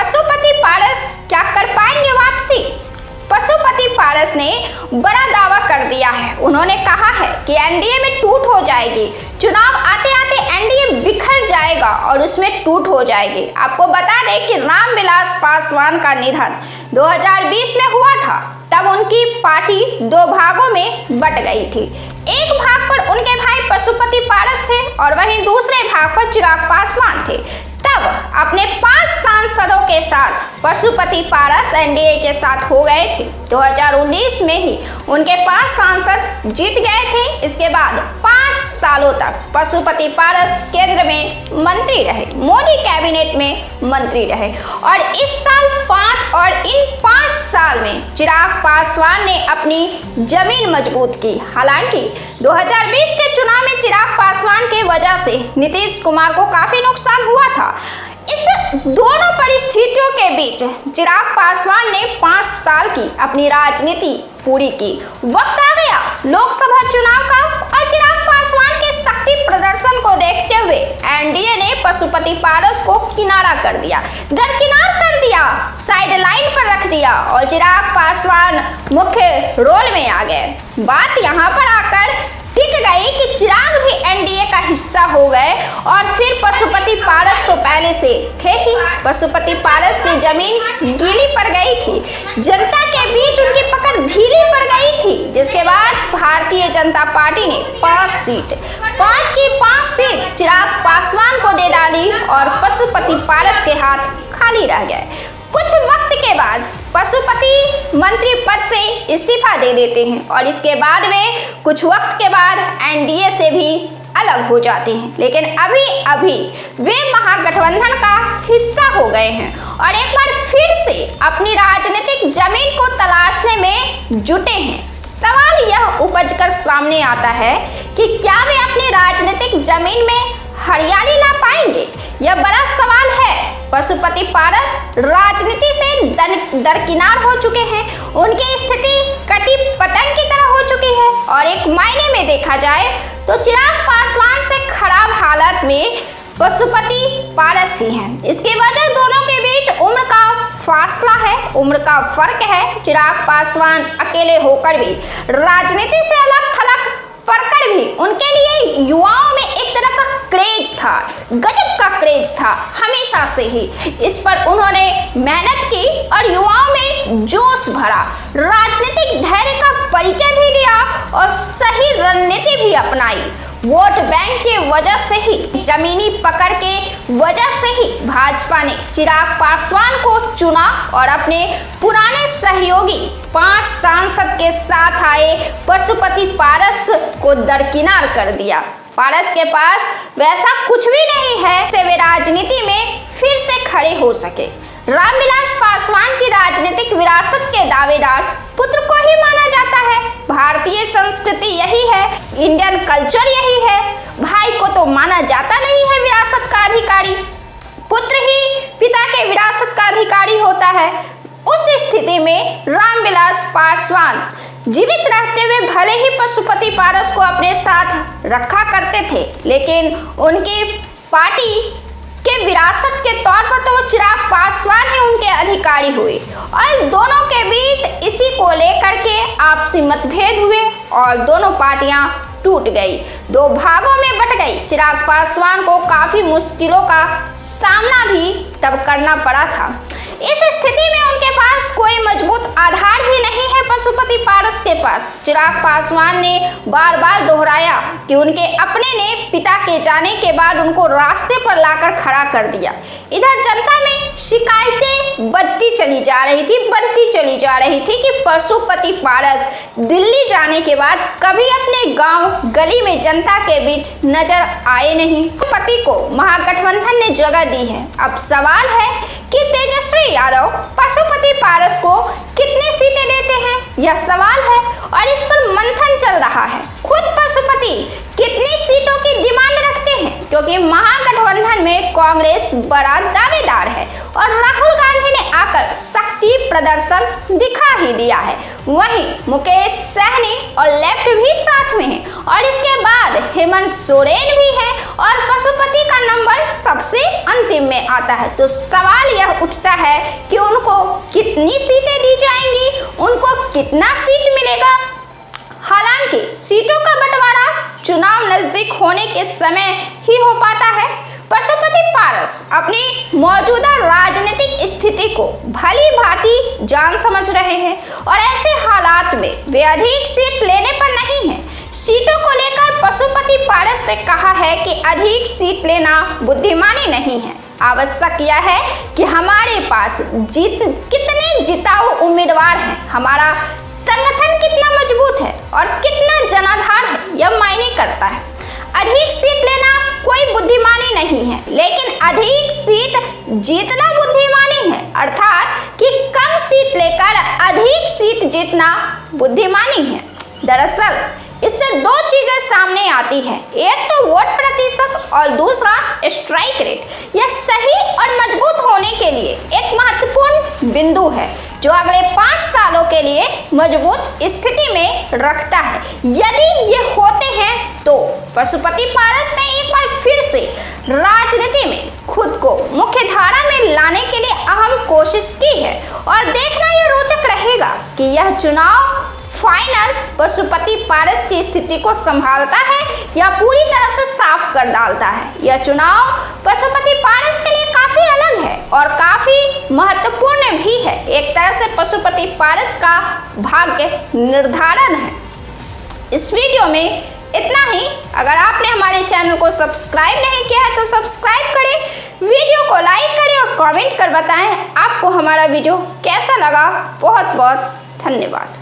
पशुपति पारस क्या कर पाएंगे वापसी? पशुपति पारस ने बड़ा दावा कर दिया है। उन्होंने कहा है कि एनडीए में टूट हो जाएगी, चुनाव आते आते एनडीए बिखर जाएगा और उसमें टूट हो जाएगी। आपको बता दें कि रामविलास पासवान का निधन 2020 में हुआ था। तब उनकी पार्टी दो भागों में बट गई थी। एक भाग पर उनके भाई पशुपति पारस थे और वहीं दूसरे भाग पर चिराग पासवान थे। तब अपने 5 सांसदों के साथ पशुपति पारस एनडीए के साथ हो गए थे। 2019 में ही उनके 5 सांसद जीत गए थे। इसके बाद 5 सालों तक पशुपति पारस केंद्र में मंत्री रहे, मोदी कैबिनेट में मंत्री रहे और इस साल 5 और इन 5 साल में चिराग पासवान ने अपनी जमीन मजबूत की। हालांकि 2020 के चुनाव में चिराग पासवान की वजह से नीतीश कुमार को काफी नुकसान हुआ था। इस दोनों परिस्थितियों के बीच चिराग पासवान ने 5 साल की अपनी राजनीति पूरी की। वक्त आ गया लोकसभा चुनाव का और चिराग पासवान के शक्ति प्रदर्शन को देखते हुए एनडीए ने पशुपति पारस को किनारा कर दिया, दरकिनार कर दिया, साइड लाइन पर रख दिया और चिराग पासवान मुख्य रोल में आ गए। बात यहाँ पर आकर टिक गई कि चिराग भी एनडीए का हिस्सा हो गए और फिर पशुपति पारस तो पहले से थे ही। पशुपति पारस की जमीन गीली पड़ गई थी, जनता के बीच उनकी पकड़ ढीली पड़ गई थी, जिसके बाद भारतीय जनता पार्टी ने 5 सीट 5 की 5 सीट चिराग पासवान को दे डाली और पशुपति पारस के हाथ खाली रह गए। कुछ वक्त के बाद पशुपति मंत्री पद से इस्तीफा दे देते हैं और इसके बाद वे कुछ वक्त के बाद एनडीए से भी अलग हो जाते हैं, लेकिन अभी वे महागठबंधन का हिस्सा हो गए हैं और एक बार फिर से अपनी राजनीतिक जमीन को तलाशने में जुटे हैं। सवाल यह उपजकर सामने आता है कि क्या वे अपनी राजनीतिक जमीन में हरियाली ला पाएंगे? यह बड़ा सवाल है। पशुपति पारस राजनीति से दरकिनार हो चुके हैं, उनकी स्थिति कटी पतंग की तरह हो चुकी है और एक मायने में देखा जाए तो चिराग पासवान से खराब हालत में पशुपति पारस ही हैं। इसकी वजह दोनों के बीच उम्र का फासला है, उम्र का फर्क है। चिराग पासवान अकेले होकर भी राजनीति से अलग थलग पढ़कर भी उनके लिए युवाओं में एक तरह का क्रेज था, गजब का क्रेज था हमेशा से ही। इस पर उन्होंने मेहनत की और युवाओं में जोश भरा, राजनीतिक धैर्य का परिचय भी दिया और सही रणनीति भी अपनाई। वोट बैंक के वजह से ही, जमीनी पकड़ के वजह से ही भाजपा ने चिराग पासवान को चुना और अपने पुराने सहयोगी 5 सांसद के साथ आए पशुपति पारस को दरकिनार कर दिया। पारस के पास वैसा कुछ भी नहीं है से वे राजनीति में फिर से खड़े हो सके। रामविलास पासवान की राजनीतिक विरासत के दावेदार पुत्र को ही माना जाता है। भारतीय संस्कृति यही है, इंडियन कल्चर यही है। भाई को तो माना जाता नहीं है विरासत का अधिकारी, पुत्र ही पिता के विरासत का अधिकारी होता है। उस स्थिति में रामविलास पासवान जीवित रहते हुए भले ही पशुपति पारस को अपने साथ रखा करते थे, लेकिन उनकी पार्टी के विरासत के तौर पर तो चिराग पासवान ही उनके अधिकारी हुए और दोनों के बीच इसी को लेकर के आपसी मतभेद हुए और दोनों पार्टियां टूट गई, 2 भागों में बट गई। चिराग पासवान को काफी मुश्किलों का सामना भी तब करना पड़ा था। इस स्थिति में उनके पास कोई मजबूत आधार भी नहीं है पशुपति पारस के पास। चिराग पासवान ने बार बार दोहराया कि उनके अपने ने पिता के जाने के बाद उनको रास्ते पर लाकर खड़ा कर दिया। इधर जनता में शिकायतें बढ़ती चली जा रही थी कि पशुपति पारस दिल्ली जाने के बाद कभी अपने गांव गली में जनता के बीच नजर आए नहीं। पति को महागठबंधन ने जगह दी है। अब सवाल है कि तेजस्वी यादव पशुपति पारस को कितनी सीटें देते हैं, यह सवाल है और इस पर मंथन चल रहा है। खुद पशुपति कितनी सीटों की डिमांड रखते हैं, क्योंकि महागठबंधन में कांग्रेस बड़ा दावेदार है और राहुल गांधी ने आकर शक्ति प्रदर्शन दिखा ही दिया है। वहीं मुकेश सहनी और लेफ्ट भी साथ में है और इसके बाद हेमंत सोरेन भी है और पशुपति का नंबर सबसे अंतिम में आता है। तो सवाल यह उठता है कि उनको कितनी सीटें दी जाएंगी, उनको कितना सीट मिलेगा। हालांकि सीटों का बंटवारा चुनाव नजदीक होने के समय ही हो पाता है। पशुपति पारस अपनी मौजूदा राजनीतिक स्थिति को भली भांति जान समझ रहे हैं और ऐसे हालात में वे अधिक सीट लेने पर नहीं हैं। सीटों को लेकर पशुपति पारस ने कहा है कि अधिक सीट लेना बुद्धिमानी नहीं है। आवश्यक यह है कि हमारे पास कितने जिताऊ उम्मीदवार हैं, हमारा संगठन कितना मजबूत है और कितना जनाधार है, यह मायने करता है। अधिक सीट लेना कोई बुद्धिमानी नहीं है, लेकिन अधिक सीट जीतना बुद्धिमानी है, अर्थात कि कम सीट लेकर अधिक सीट जीतना बुद्धिमानी है। दरअसल इससे दो चीजें सामने आती है, एक तो वोट प्रतिशत और दूसरा स्ट्राइक रेट। यह सही और मजबूत होने के लिए एक महत्वपूर्ण बिंदु है जो अगले 5 सालों के लिए मजबूत स्थिति में रखता है। यदि ये होते हैं तो पशुपति पारस ने एक बार फिर से राजनीति में खुद को मुख्य धारा में लाने के लिए अहम कोशिश की है और देखना यह रोचक रहेगा कि यह चुनाव फाइनल पशुपति पारस की स्थिति को संभालता है या पूरी तरह से साफ कर डालता है। यह चुनाव पशुपति पारस के लिए काफी अलग है और काफी महत्वपूर्ण भी है। एक तरह से पशुपति पारस का भाग्य निर्धारण है। इस वीडियो में इतना ही। अगर आपने हमारे चैनल को सब्सक्राइब नहीं किया है तो सब्सक्राइब करें, वीडियो को लाइक करें और कमेंट कर बताएं आपको हमारा वीडियो कैसा लगा। बहुत बहुत धन्यवाद।